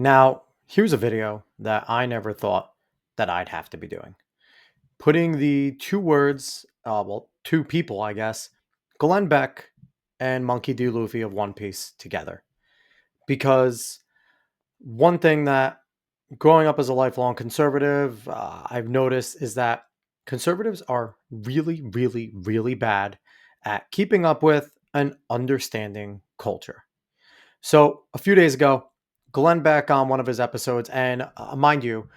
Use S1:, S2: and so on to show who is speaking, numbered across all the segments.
S1: Now, here's a video that I never thought that I'd have to be doing. Putting the two words, two people, I guess, Glenn Beck and Monkey D. Luffy of One Piece together. Because one thing that growing up as a lifelong conservative, I've noticed is that conservatives are really, really, really bad at keeping up with and understanding culture. So a few days ago, Glenn Beck on one of his episodes, and mind you,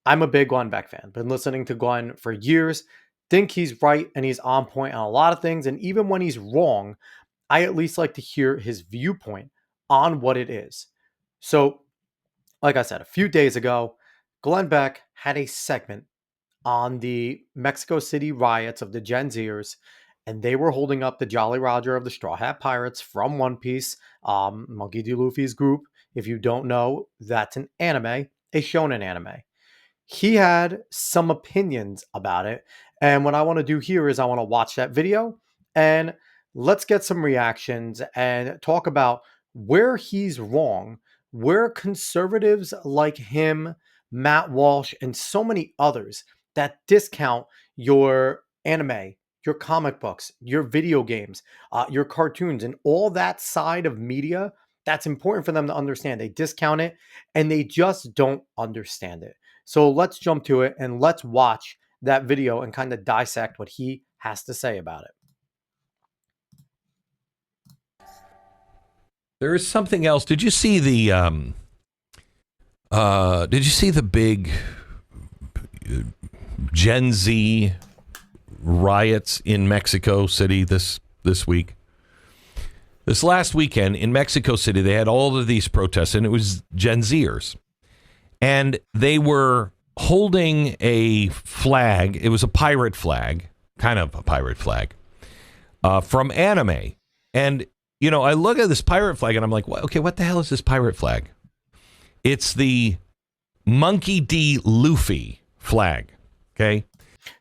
S1: I'm a big Glenn Beck fan. Been listening to Glenn for years. Think he's right and he's on point on a lot of things. And even when he's wrong, I at least like to hear his viewpoint on what it is. So, like I said, a few days ago, Glenn Beck had a segment on the Mexico City riots of the Gen Zers, and they were holding up the Jolly Roger of the Straw Hat Pirates from One Piece, Monkey D. Luffy's group. If you don't know, that's an anime, a shonen anime. He had some opinions about it. And what I want to do here is I want to watch that video and let's get some reactions and talk about where he's wrong, where conservatives like him, Matt Walsh, and so many others that discount your anime, your comic books, your video games, your cartoons, and all that side of media that's important for them to understand. They discount it and they just don't understand it. So let's jump to it and let's watch that video and kind of dissect what he has to say about it.
S2: There is something else. Did you see the big Gen Z riots in Mexico City this week? This last weekend in Mexico City, they had all of these protests, and it was Gen Zers. And they were holding a flag. It was a pirate flag, kind of a pirate flag, from anime. And, you know, I look at this pirate flag and I'm like, okay, what the hell is this pirate flag? It's the Monkey D. Luffy flag. Okay.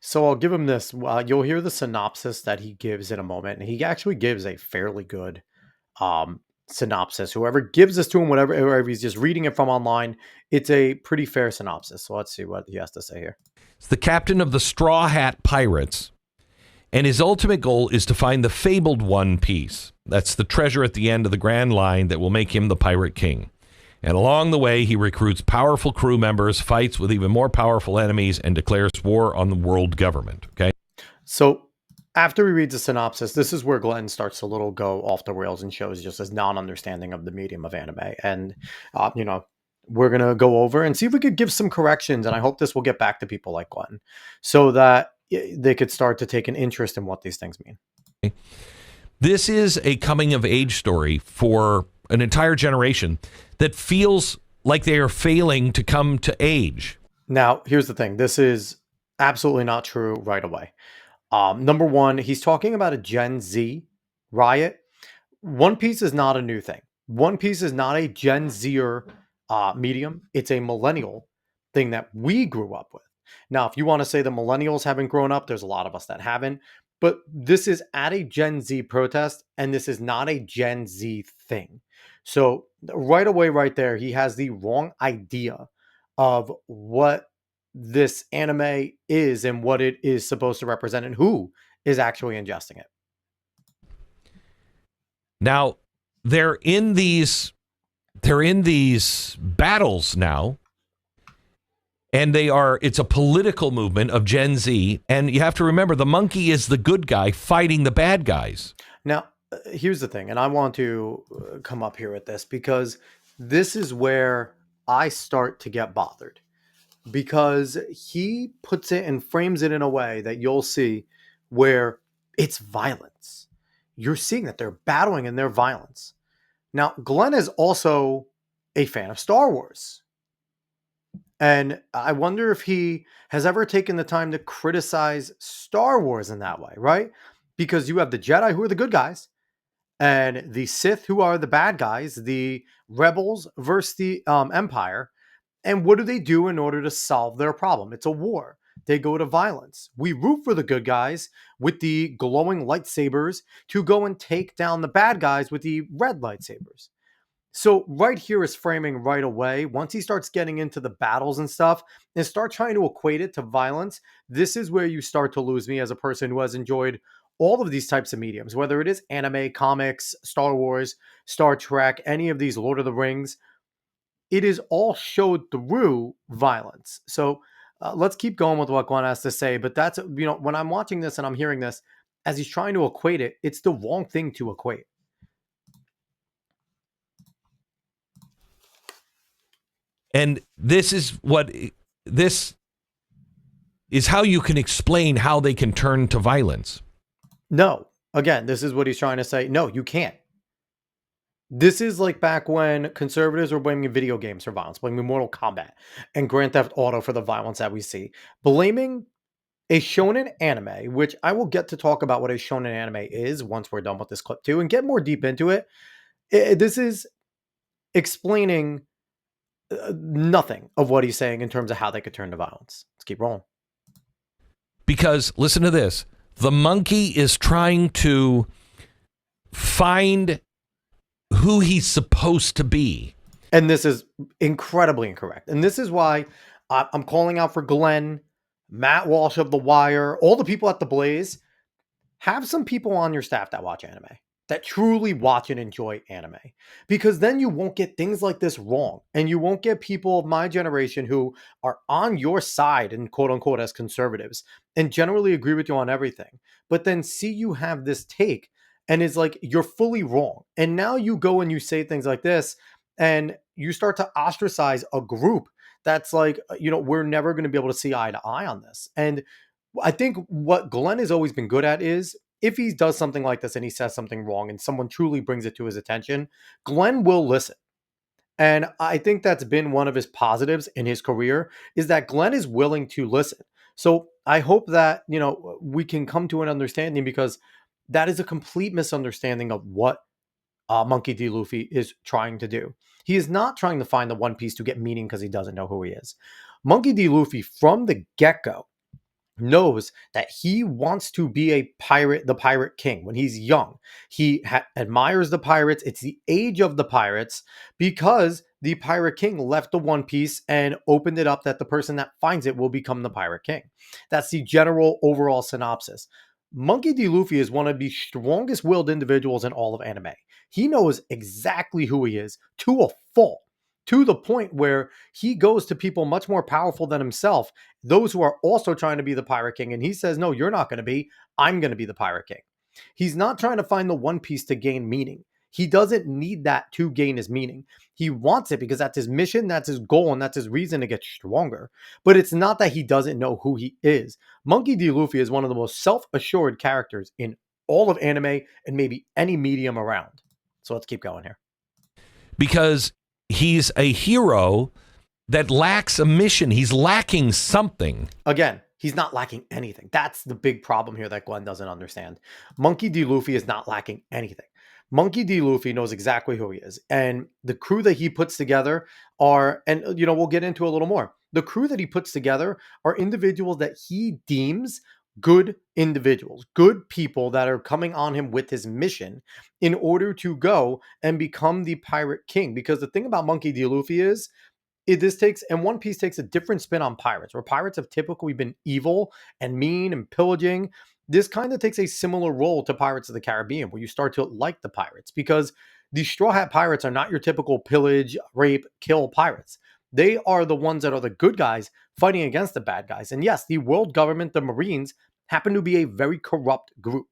S1: So I'll give him this. You'll hear the synopsis that he gives in a moment. And he actually gives a fairly good synopsis. Whoever gives this to him, whatever he's just reading it from online, it's a pretty fair synopsis. So let's see what he has to say here.
S2: It's the captain of the Straw Hat Pirates, and his ultimate goal is to find the fabled One Piece. That's the treasure at the end of the Grand Line that will make him the Pirate King. And along the way, he recruits powerful crew members, fights with even more powerful enemies, and declares war on the world government. Okay.
S1: So after he reads the synopsis, this is where Glenn starts to little go off the rails and shows just his non-understanding of the medium of anime. And, we're going to go over and see if we could give some corrections. And I hope this will get back to people like Glenn so that they could start to take an interest in what these things mean.
S2: This is a coming of age story for an entire generation that feels like they are failing to come to age.
S1: Now, here's the thing. This is absolutely not true right away. Number one, he's talking about a Gen Z riot. One Piece is not a new thing. One Piece is not a Gen Zer medium. It's a millennial thing that we grew up with. Now, if you want to say the millennials haven't grown up, there's a lot of us that haven't. But this is at a Gen Z protest, and this is not a Gen Z thing. So right away, right there, he has the wrong idea of what this anime is and what it is supposed to represent and who is actually ingesting it.
S2: Now, they're in these battles now, and it's a political movement of Gen Z, and you have to remember the monkey is the good guy fighting the bad guys.
S1: Now, here's the thing, and I want to come up here with this because this is where I start to get bothered, because he puts it and frames it in a way that you'll see where it's violence. You're seeing that they're battling in their violence. Now, Glenn is also a fan of Star Wars. And I wonder if he has ever taken the time to criticize Star Wars in that way, right? Because you have the Jedi, who are the good guys, and the Sith, who are the bad guys, the rebels versus the Empire. And what do they do in order to solve their problem? It's a war. They go to violence. We root for the good guys with the glowing lightsabers to go and take down the bad guys with the red lightsabers. So right here is framing right away. Once he starts getting into the battles and stuff and start trying to equate it to violence, this is where you start to lose me as a person who has enjoyed all of these types of mediums, whether it is anime, comics, Star Wars, Star Trek, any of these Lord of the Rings. It is all showed through violence. So let's keep going with what Glenn has to say. But that's, when I'm watching this and I'm hearing this, as he's trying to equate it, it's the wrong thing to equate.
S2: And this is how you can explain how they can turn to violence.
S1: No, again, this is what he's trying to say. No, you can't. This is like back when conservatives were blaming video games for violence, blaming Mortal Kombat and Grand Theft Auto for the violence that we see. Blaming a shonen anime, which I will get to talk about what a shonen anime is once we're done with this clip too and get more deep into it. This is explaining nothing of what he's saying in terms of how they could turn to violence. Let's keep rolling.
S2: Because listen to this. The monkey is trying to find who he's supposed to be.
S1: And this is incredibly incorrect. And this is why I'm calling out for Glenn, Matt Walsh of The Wire, all the people at The Blaze. Have some people on your staff that watch anime, that truly watch and enjoy anime, because then you won't get things like this wrong. And you won't get people of my generation who are on your side and quote unquote as conservatives and generally agree with you on everything, but then see you have this take and is like, you're fully wrong. And now you go and you say things like this and you start to ostracize a group that's like, we're never going to be able to see eye to eye on this. And I think what Glenn has always been good at is if he does something like this and he says something wrong and someone truly brings it to his attention, Glenn will listen. And I think that's been one of his positives in his career is that Glenn is willing to listen. So I hope that, we can come to an understanding, because that is a complete misunderstanding of what Monkey D. Luffy is trying to do. He is not trying to find the One Piece to get meaning because he doesn't know who he is. Monkey D. Luffy, from the get-go, knows that he wants to be a pirate, the pirate king. When he's young, he admires the pirates. It's the age of the pirates because the pirate king left the One Piece and opened it up that the person that finds it will become the pirate king. That's the general overall synopsis. Monkey D. Luffy is one of the strongest willed individuals in all of anime. He knows exactly who he is to a fault, to the point where he goes to people much more powerful than himself, those who are also trying to be the pirate king. And he says, no, you're not going to be. I'm going to be the pirate king. He's not trying to find the One Piece to gain meaning. He doesn't need that to gain his meaning. He wants it because that's his mission, that's his goal, and that's his reason to get stronger. But it's not that he doesn't know who he is. Monkey D. Luffy is one of the most self-assured characters in all of anime and maybe any medium around. So let's keep going here.
S2: Because he's a hero that lacks a mission. He's lacking something.
S1: Again, he's not lacking anything. That's the big problem here that Glenn doesn't understand. Monkey D. Luffy is not lacking anything. Monkey D. Luffy knows exactly who he is. And the crew that he puts together are, and we'll get into a little more. The crew that he puts together are individuals that he deems good individuals, good people that are coming on him with his mission in order to go and become the pirate king. Because the thing about Monkey D. Luffy is, and One Piece takes a different spin on pirates, where pirates have typically been evil and mean and pillaging. This kind of takes a similar role to Pirates of the Caribbean, where you start to like the pirates, because the Straw Hat Pirates are not your typical pillage, rape, kill pirates. They are the ones that are the good guys fighting against the bad guys. And yes, the world government, the Marines, happen to be a very corrupt group.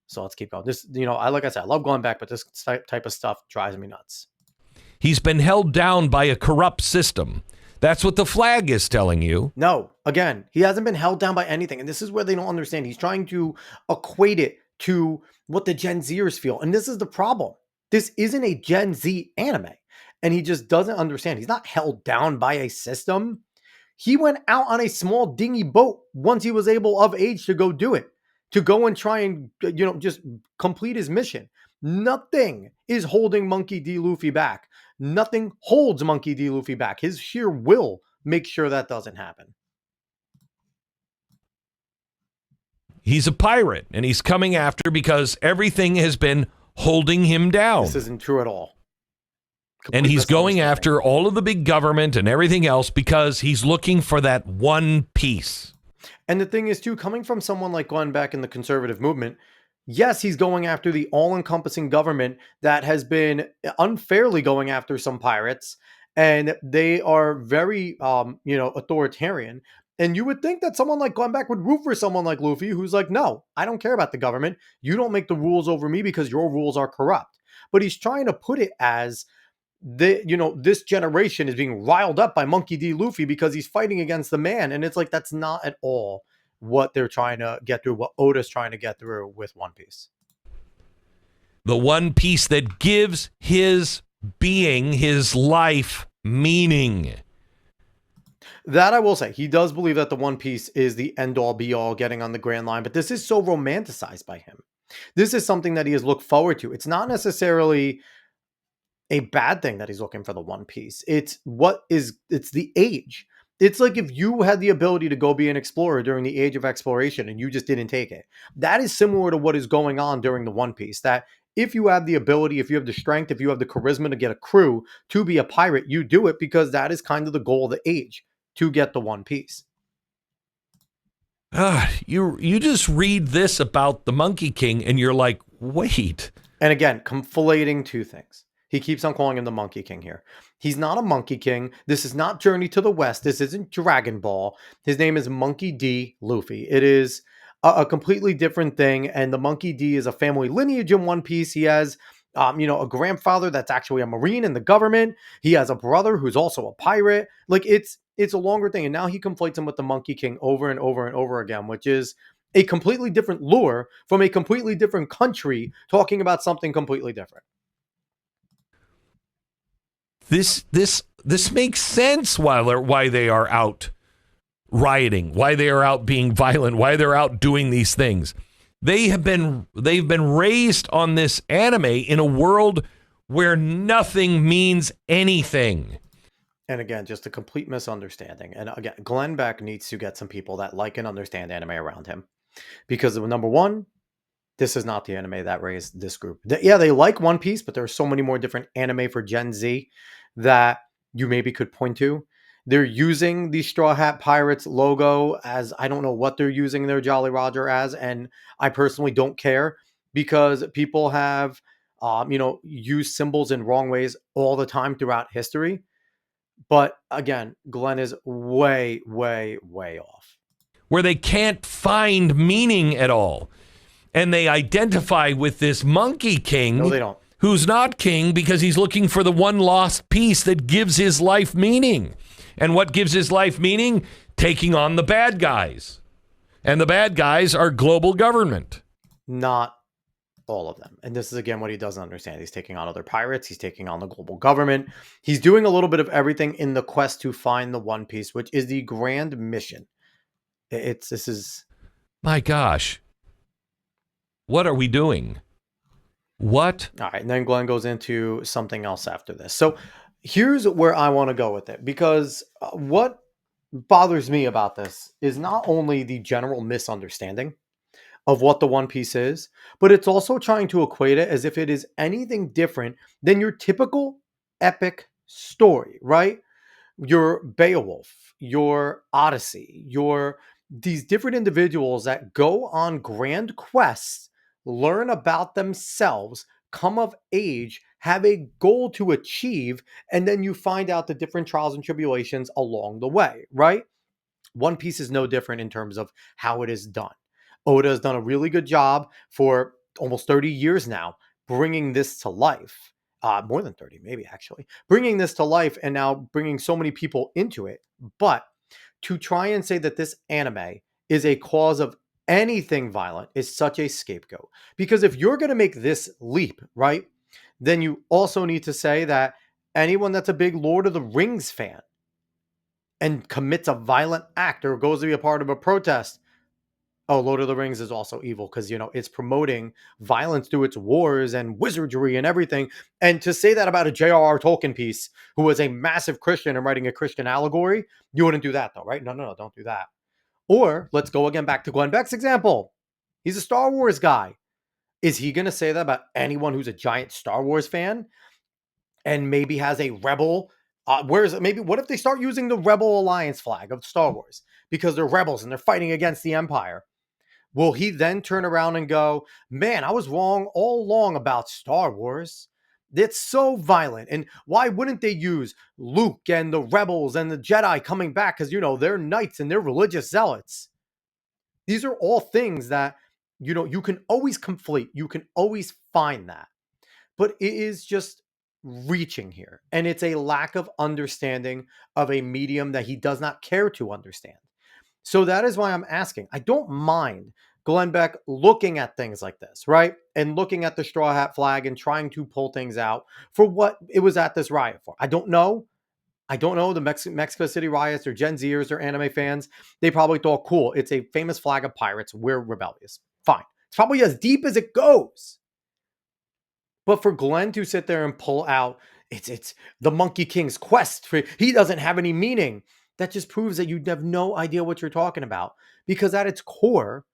S1: So let's keep going. This, like I said, I love going back, but this type of stuff drives me nuts.
S2: He's been held down by a corrupt system. That's what the flag is telling you.
S1: No, again, he hasn't been held down by anything. And this is where they don't understand. He's trying to equate it to what the Gen Zers feel. And this is the problem. This isn't a Gen Z anime. And he just doesn't understand. He's not held down by a system. He went out on a small dinghy boat once he was able of age to go do it, to go and try and, just complete his mission. Nothing is holding Monkey D. Luffy back. Nothing holds Monkey D. Luffy back. His sheer will makes sure that doesn't happen.
S2: He's a pirate, and he's coming after because everything has been holding him down.
S1: This isn't true at all.
S2: And
S1: Complete
S2: he's going
S1: misunderstanding.
S2: after all of the big government and everything else because he's looking for that one piece.
S1: And the thing is, too, coming from someone like Glenn Beck in the conservative movement, yes, he's going after the all encompassing government that has been unfairly going after some pirates. And they are very, authoritarian. And you would think that someone like Glenn Beck would root for someone like Luffy, who's like, no, I don't care about the government. You don't make the rules over me because your rules are corrupt. But he's trying to put it as this generation is being riled up by Monkey D. Luffy because he's fighting against the man, and it's like that's not at all what they're trying to get through. What Oda's trying to get through with One Piece.
S2: The one piece that gives his being, his life, meaning.
S1: That I will say, he does believe that the One Piece is the end all be all, getting on the Grand Line, but this is so romanticized by him. This is something that he has looked forward to. It's not necessarily a bad thing that he's looking for the One Piece. It's the age. It's like if you had the ability to go be an explorer during the age of exploration and you just didn't take it. That is similar to what is going on during the One Piece. That if you have the ability, if you have the strength, if you have the charisma to get a crew to be a pirate, you do it because that is kind of the goal of the age, to get the One Piece.
S2: You just read this about the Monkey King and you're like, wait.
S1: And again, conflating two things. He keeps on calling him the Monkey King here. He's not a Monkey King. This is not Journey to the West. This isn't Dragon Ball. His name is Monkey D. Luffy. It is a completely different thing. And the Monkey D is a family lineage in One Piece. He has, a grandfather that's actually a Marine in the government. He has a brother who's also a pirate. Like it's a longer thing. And now he conflates him with the Monkey King over and over and over again, which is a completely different lure from a completely different country talking about something completely different.
S2: This makes sense why they are out rioting, why they are out being violent, why they're out doing these things. They've been raised on this anime in a world where nothing means anything.
S1: And again, just a complete misunderstanding. And again, Glenn Beck needs to get some people that like and understand anime around him. Because number one, this is not the anime that raised this group. They like One Piece, but there are so many more different anime for Gen Z that you maybe could point to. They're using the Straw Hat Pirates logo as, I don't know what they're using their Jolly Roger as, and I personally don't care because people have, used symbols in wrong ways all the time throughout history. But again, Glenn is way, way, way off.
S2: Where they can't find meaning at all. And they identify with this Monkey King.
S1: No, they don't.
S2: Who's not king because he's looking for the one lost piece that gives his life meaning. And what gives his life meaning? Taking on the bad guys. And the bad guys are global government.
S1: Not all of them. And this is, again, what he doesn't understand. He's taking on other pirates. He's taking on the global government. He's doing a little bit of everything in the quest to find the One Piece, which is the grand mission. This is...
S2: My gosh. What are we doing? What?
S1: All right. And then Glenn goes into something else after this. So here's where I want to go with it, because what bothers me about this is not only the general misunderstanding of what the One Piece is, but it's also trying to equate it as if it is anything different than your typical epic story, right? Your Beowulf, your Odyssey, these different individuals that go on grand quests, learn about themselves, come of age, have a goal to achieve, and then you find out the different trials and tribulations along the way, right? One Piece is no different in terms of how it is done. Oda has done a really good job for almost 30 years now, bringing this to life. More than 30, maybe actually. Bringing this to life and now bringing so many people into it. But to try and say that this anime is a cause of anything violent is such a scapegoat. Because if you're going to make this leap, right, then you also need to say that anyone that's a big Lord of the Rings fan and commits a violent act or goes to be a part of a protest, oh, Lord of the Rings is also evil because, it's promoting violence through its wars and wizardry and everything. And to say that about a J.R.R. Tolkien piece, who was a massive Christian and writing a Christian allegory, you wouldn't do that though, right? No, don't do that. Or let's go again back to Glenn Beck's example. He's a Star Wars guy. Is he going to say that about anyone who's a giant Star Wars fan? and maybe has a rebel. Whereas maybe what if they start using the Rebel Alliance flag of Star Wars because they're rebels and they're fighting against the Empire? Will he then turn around and go, man, I was wrong all along about Star Wars? It's so violent. And why wouldn't they use Luke and the rebels and the Jedi coming back? Because, they're knights and they're religious zealots. These are all things that, you can always conflate. You can always find that. But it is just reaching here. And it's a lack of understanding of a medium that he does not care to understand. So that is why I'm asking. I don't mind Glenn Beck looking at things like this, right? And looking at the straw hat flag and trying to pull things out for what it was at this riot for. I don't know. I don't know the Mexico City riots or Gen Zers or anime fans. They probably thought, cool, it's a famous flag of pirates. We're rebellious. Fine. It's probably as deep as it goes. But for Glenn to sit there and pull out, it's the Monkey King's quest for he doesn't have any meaning. That just proves that you have no idea what you're talking about. Because at its core,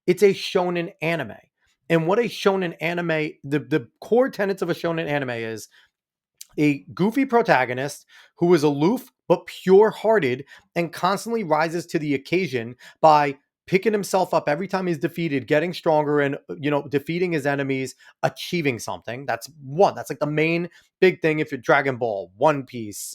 S1: it's a shonen anime. And what a shonen anime, the core tenets of a shonen anime is a goofy protagonist who is aloof but pure hearted and constantly rises to the occasion by picking himself up every time he's defeated, getting stronger, and defeating his enemies, achieving something. That's like the main big thing. If you're Dragon Ball, One Piece,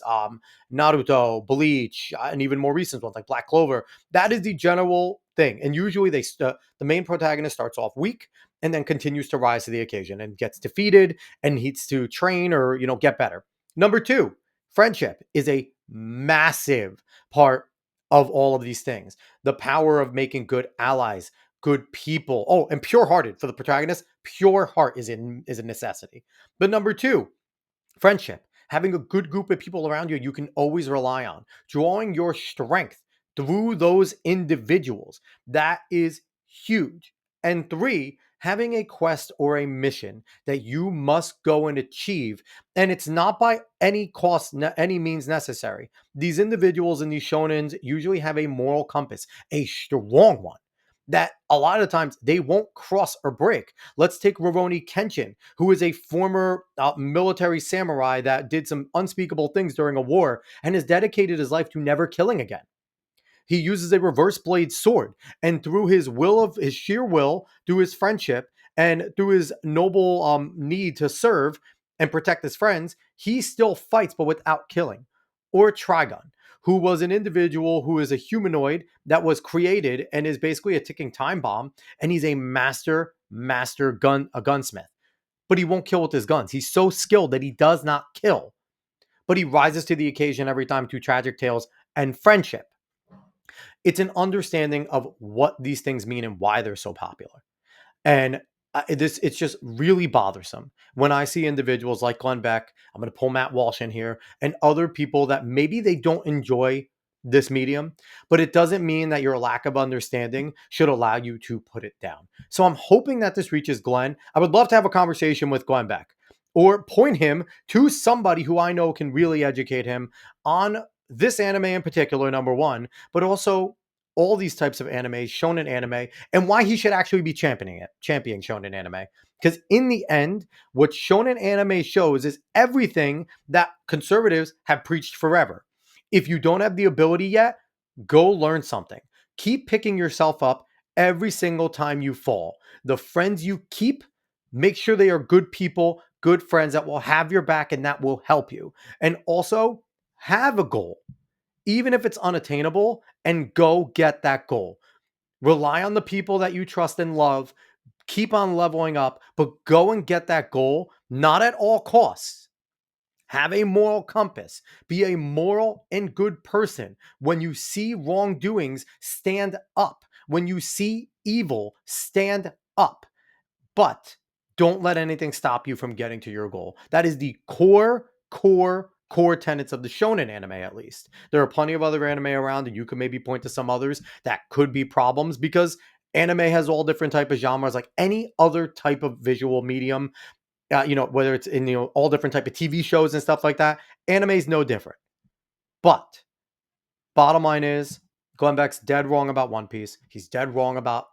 S1: Naruto, Bleach, and even more recent ones like Black Clover, that is the general thing. And usually the main protagonist starts off weak and then continues to rise to the occasion and gets defeated and needs to train or get better. Number two, friendship is a massive part of all of these things. The power of making good allies, good people. Oh, and pure-hearted for the protagonist. Pure heart is a necessity. But number two, friendship, having a good group of people around you can always rely on, drawing your strength through those individuals. That is huge. And three, having a quest or a mission that you must go and achieve. And it's not by any cost, any means necessary. These individuals in these shonens usually have a moral compass, a strong one that a lot of times they won't cross or break. Let's take Rurouni Kenshin, who is a former military samurai that did some unspeakable things during a war and has dedicated his life to never killing again. He uses a reverse blade sword, and through his sheer will, through his friendship, and through his noble need to serve and protect his friends, he still fights, but without killing. Or Trigon, who was an individual who is a humanoid that was created and is basically a ticking time bomb, and he's a a gunsmith. But he won't kill with his guns. He's so skilled that he does not kill, but he rises to the occasion every time through tragic tales and friendship. It's an understanding of what these things mean and why they're so popular. And it's just really bothersome when I see individuals like Glenn Beck. I'm going to pull Matt Walsh in here and other people that maybe they don't enjoy this medium, but it doesn't mean that your lack of understanding should allow you to put it down. So I'm hoping that this reaches Glenn. I would love to have a conversation with Glenn Beck or point him to somebody who I know can really educate him on this anime in particular, number one, but also all these types of anime, shonen anime, and why he should actually be championing shonen anime. Because in the end, what shonen anime shows is everything that conservatives have preached forever. If you don't have the ability yet, go learn something. Keep picking yourself up every single time you fall. The friends you keep, make sure they are good people, good friends that will have your back and that will help you. And also have a goal even if it's unattainable, and go get that goal. Rely on the people that you trust and love. Keep on leveling up, but go and get that goal, not at all costs. Have a moral compass. Be a moral and good person. When you see wrongdoings, stand up. When you see evil, stand up. But don't let anything stop you from getting to your goal. That is the core tenets of the shonen anime, at least. There are plenty of other anime around, and you could maybe point to some others that could be problems because anime has all different type of genres, like any other type of visual medium. Whether it's in all different type of TV shows and stuff like that. Anime is no different. But bottom line is, Glenn Beck's dead wrong about One Piece. He's dead wrong about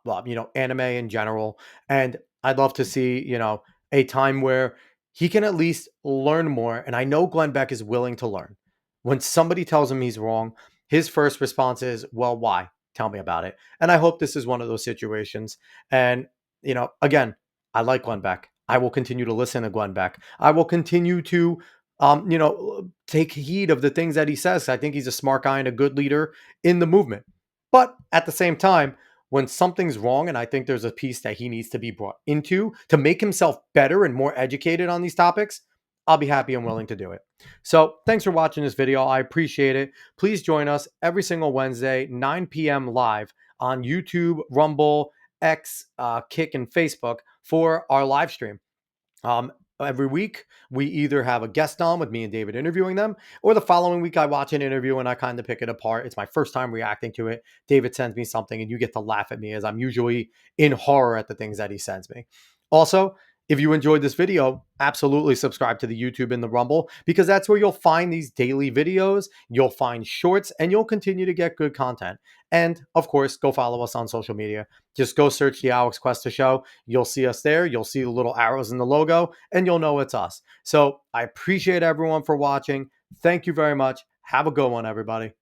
S1: anime in general. And I'd love to see a time where he can at least learn more. And I know Glenn Beck is willing to learn. When somebody tells him he's wrong, his first response is, well, why? Tell me about it. And I hope this is one of those situations. And, again, I like Glenn Beck. I will continue to listen to Glenn Beck. I will continue to, take heed of the things that he says. I think he's a smart guy and a good leader in the movement. But at the same time, when something's wrong, and I think there's a piece that he needs to be brought into to make himself better and more educated on these topics, I'll be happy and willing to do it. So thanks for watching this video. I appreciate it. Please join us every single Wednesday, 9 p.m. live on YouTube, Rumble, X, Kick, and Facebook for our live stream. Um, every week, we either have a guest on with me and David interviewing them, or the following week, I watch an interview and I kind of pick it apart. It's my first time reacting to it. David sends me something, and you get to laugh at me as I'm usually in horror at the things that he sends me. Also, if you enjoyed this video, absolutely subscribe to the YouTube and the Rumble, because that's where you'll find these daily videos, you'll find shorts, and you'll continue to get good content. And of course, go follow us on social media. Just go search the Alex Cuesta Show. You'll see us there. You'll see the little arrows in the logo, and you'll know it's us. So I appreciate everyone for watching. Thank you very much. Have a good one, everybody.